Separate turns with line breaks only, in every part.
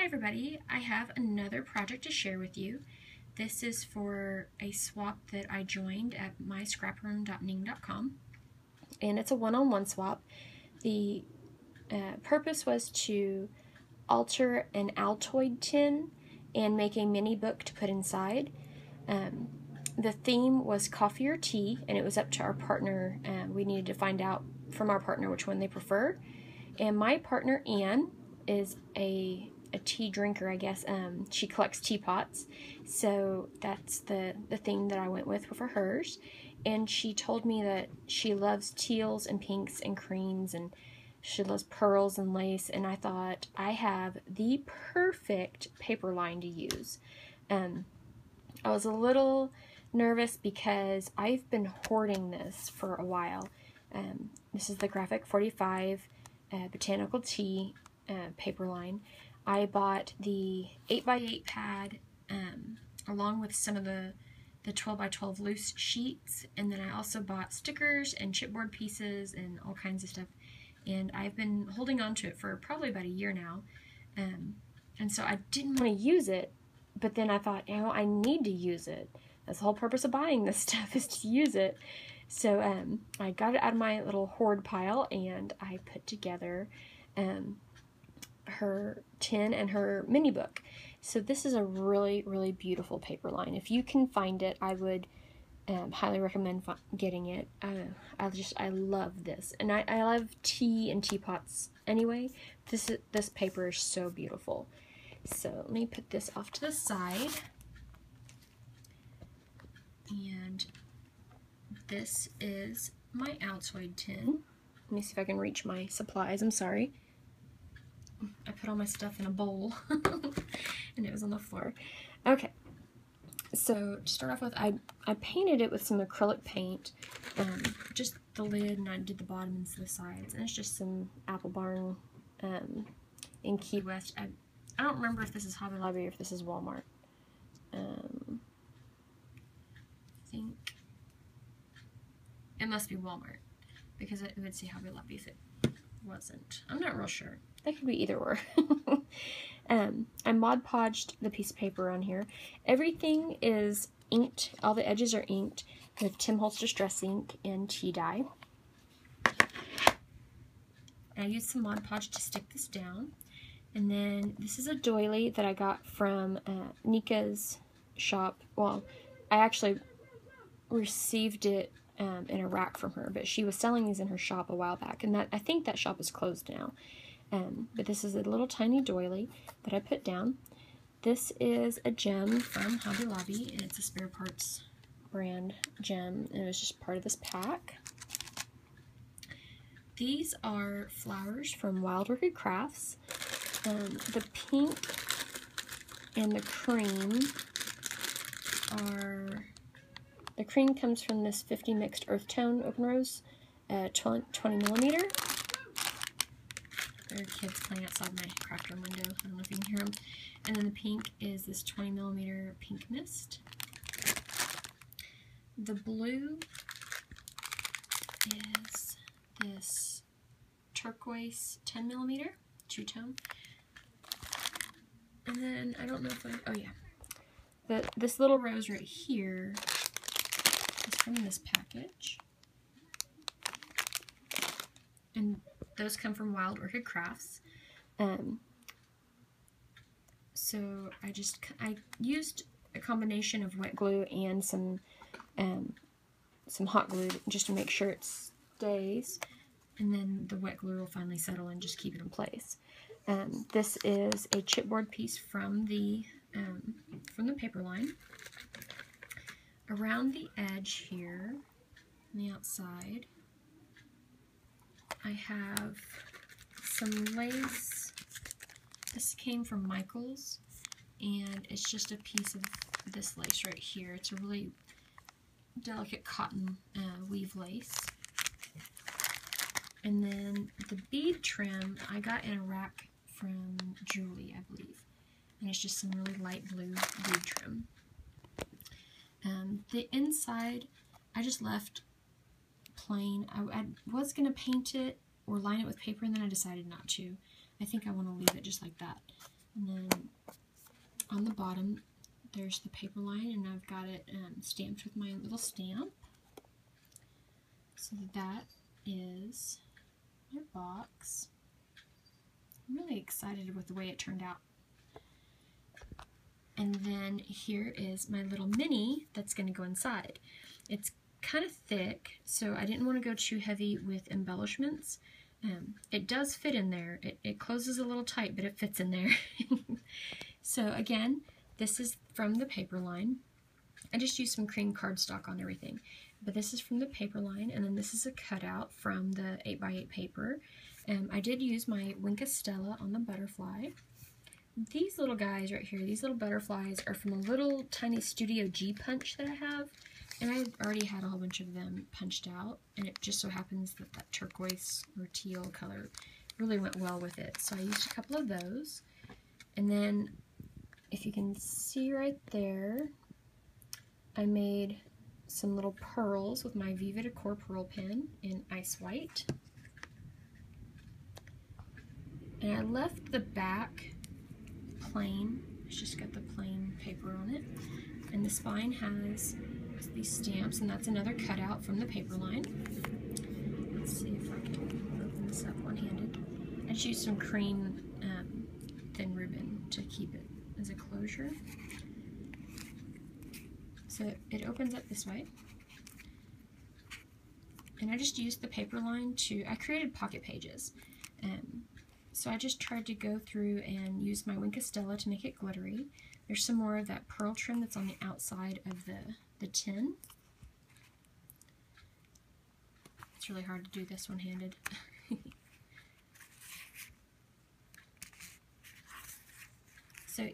everybody, I have another project to share with you. This is for a swap that I joined at myscraproom.ning.com, and it's a one-on-one swap. The purpose was to alter an Altoid tin and make a mini book to put inside. The theme was coffee or tea, and it was up to our partner. We needed to find out from our partner which one they prefer. And my partner, Anne, is a tea drinker, I guess. She collects teapots, so that's the theme that I went with for hers. And she told me that she loves teals and pinks and creams, and she loves pearls and lace, and I thought I have the perfect paper line to use. I was a little nervous because I've been hoarding this for a while. This is the Graphic 45 Botanical Tea paper line. I bought the 8x8 pad along with some of the 12x12 loose sheets, and then I also bought stickers and chipboard pieces and all kinds of stuff, and I've been holding on to it for probably about a year now, and so I didn't want to use it, but then I thought, I need to use it. That's the whole purpose of buying this stuff, is to use it. So I got it out of my little hoard pile, and I put together her tin and her mini book. So this is a really, really beautiful paper line. If you can find it, I would highly recommend getting it. I love this, and I love tea and teapots anyway. This paper is so beautiful. So let me put this off to the side, and this is my Altoid tin. Let me see if I can reach my supplies. I'm sorry. I put all my stuff in a bowl and it was on the floor. Okay, so to start off with, I painted it with some acrylic paint, just the lid, and I did the bottom and the sides, and it's just some Apple Barn in Key West. I don't remember if this is Hobby Lobby or if this is Walmart. I think it must be Walmart, because it would say Hobby Lobby if it wasn't. I'm not real sure. That could be either or. I Mod Podged the piece of paper on here. Everything is inked. All the edges are inked with Tim Holtz Distress ink and tea dye. I used some Mod Podge to stick this down. And then this is a doily that I got from Nika's shop. Well, I actually received it in a rack from her, but she was selling these in her shop a while back, and I think that shop is closed now. But this is a little tiny doily that I put down. This is a gem from Hobby Lobby, and it's a spare parts brand gem, and it was just part of this pack. These are flowers from Wild Orchid Crafts. The pink and the cream are... The cream comes from this 50 mixed earth tone open rose, 20 millimeter. There are kids playing outside my craft room window. I don't know if you can hear them. And then the pink is this 20 millimeter pink mist. The blue is this turquoise 10 millimeter two-tone. And then I don't know if oh yeah, this little rose right here is from this package, and those come from Wild Orchid Crafts. So I used a combination of wet glue and some hot glue just to make sure it stays, and then the wet glue will finally settle and just keep it in place. This is a chipboard piece from the paper line. Around the edge here, on the outside, I have some lace. This came from Michael's, and it's just a piece of this lace right here. It's a really delicate cotton weave lace. And then the bead trim I got in a rack from Julie, I believe. And it's just some really light blue bead trim. The inside, I just left plain. I was going to paint it or line it with paper, and then I decided not to. I think I want to leave it just like that. And then on the bottom, there's the paper line, and I've got it stamped with my little stamp. So that is my box. I'm really excited with the way it turned out. And then here is my little mini that's going to go inside. It's kind of thick, so I didn't want to go too heavy with embellishments. It does fit in there. It closes a little tight, but it fits in there. So again, this is from the paper line. I just used some cream cardstock on everything. But this is from the paper line, and then this is a cutout from the 8x8 paper. I did use my Wink of Stella on the butterfly. These little guys right here, these little butterflies, are from a little tiny Studio G punch that I have, and I already had a whole bunch of them punched out, and it just so happens that that turquoise or teal color really went well with it. So I used a couple of those, and then if you can see right there, I made some little pearls with my Viva Decor pearl pen in ice white. And I left the back plain. It's just got the plain paper on it. And the spine has these stamps, and that's another cutout from the paper line. Let's see if I can open this up one-handed. I just used some cream thin ribbon to keep it as a closure. So it opens up this way. And I just used the paper line I created pocket pages. So I just tried to go through and use my Wink of Stella to make it glittery. There's some more of that pearl trim that's on the outside of the tin. It's really hard to do this one-handed. So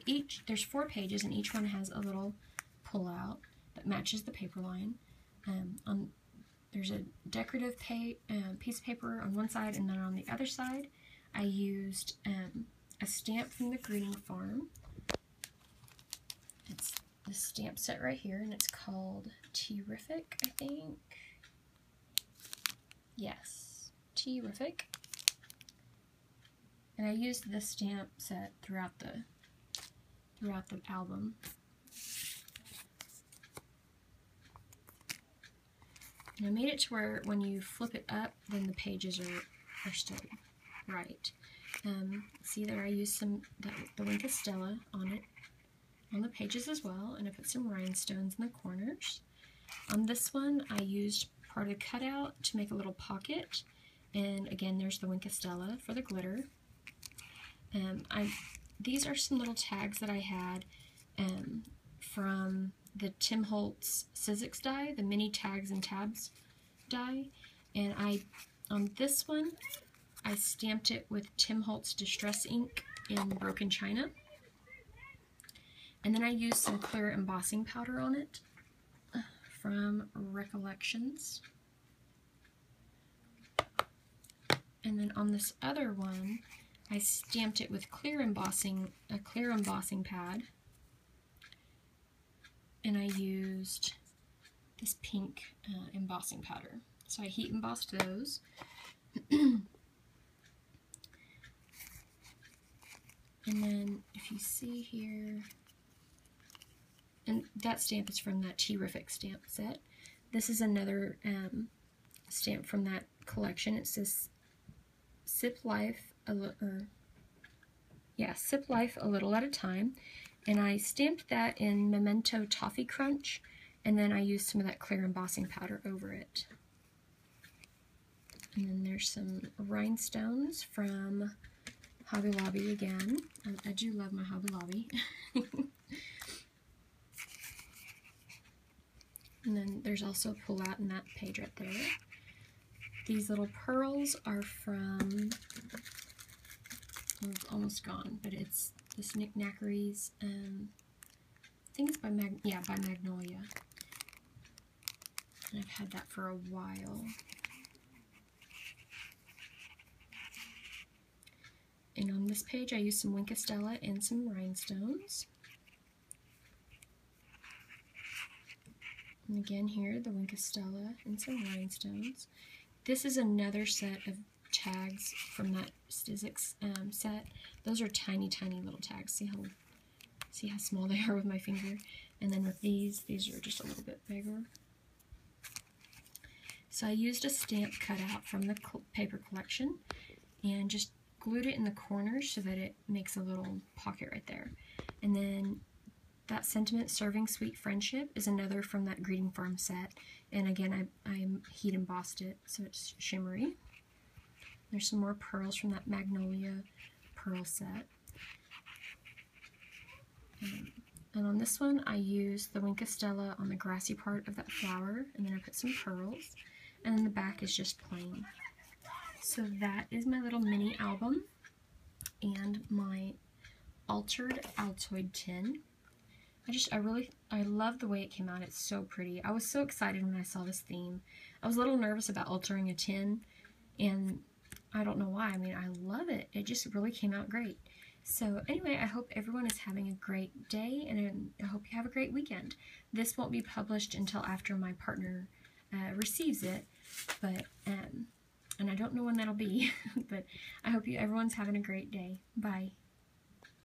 there's 4 pages, and each one has a little pull-out that matches the paper line. There's a decorative piece of paper on one side, and then on the other side I used a stamp from the Greeting Farm. It's this stamp set right here, and it's called Terrific, I think. Yes, Terrific. And I used this stamp set throughout the album. And I made it to where when you flip it up, then the pages are still right. See there, I used the Wink of Stella on it, on the pages as well, and I put some rhinestones in the corners. On this one, I used part of the cutout to make a little pocket, and again, there's the Wink of Stella for the glitter. These are some little tags that I had from the Tim Holtz Sizzix die, the mini tags and tabs die, and on this one I stamped it with Tim Holtz Distress ink in Broken China, and then I used some clear embossing powder on it from Recollections. And then on this other one I stamped it with a clear embossing pad, and I used this pink embossing powder. So I heat embossed those. And then if you see here, and that stamp is from that Terrific stamp set. This is another stamp from that collection. It says Sip Life a little at a time. And I stamped that in Memento Toffee Crunch, and then I used some of that clear embossing powder over it. And then there's some rhinestones from Hobby Lobby again. I do love my Hobby Lobby. And then there's also a pull-out in that page right there. These little pearls are from, well, it's almost gone, but it's this Nick Knackeries, I think it's by Magnolia. And I've had that for a while. And on this page I used some Wink of Stella and some rhinestones. And again here, the Wink of Stella and some rhinestones. This is another set of tags from that Stizzix set. Those are tiny, tiny little tags. See how small they are with my finger? And then with these are just a little bit bigger. So I used a stamp cutout from the paper collection and just glued it in the corners so that it makes a little pocket right there. And then that sentiment, serving sweet friendship, is another from that greeting farm set. And again, I heat embossed it so it's shimmery. There's some more pearls from that magnolia pearl set. And on this one, I used the Wink of Stella on the grassy part of that flower, and then I put some pearls, and then the back is just plain. So that is my little mini album and my altered Altoid tin. I love the way it came out. It's so pretty. I was so excited when I saw this theme. I was a little nervous about altering a tin, and I don't know why. I mean, I love it. It just really came out great. So anyway, I hope everyone is having a great day, and I hope you have a great weekend. This won't be published until after my partner receives it, but and I don't know when that'll be, but I hope everyone's having a great day. Bye.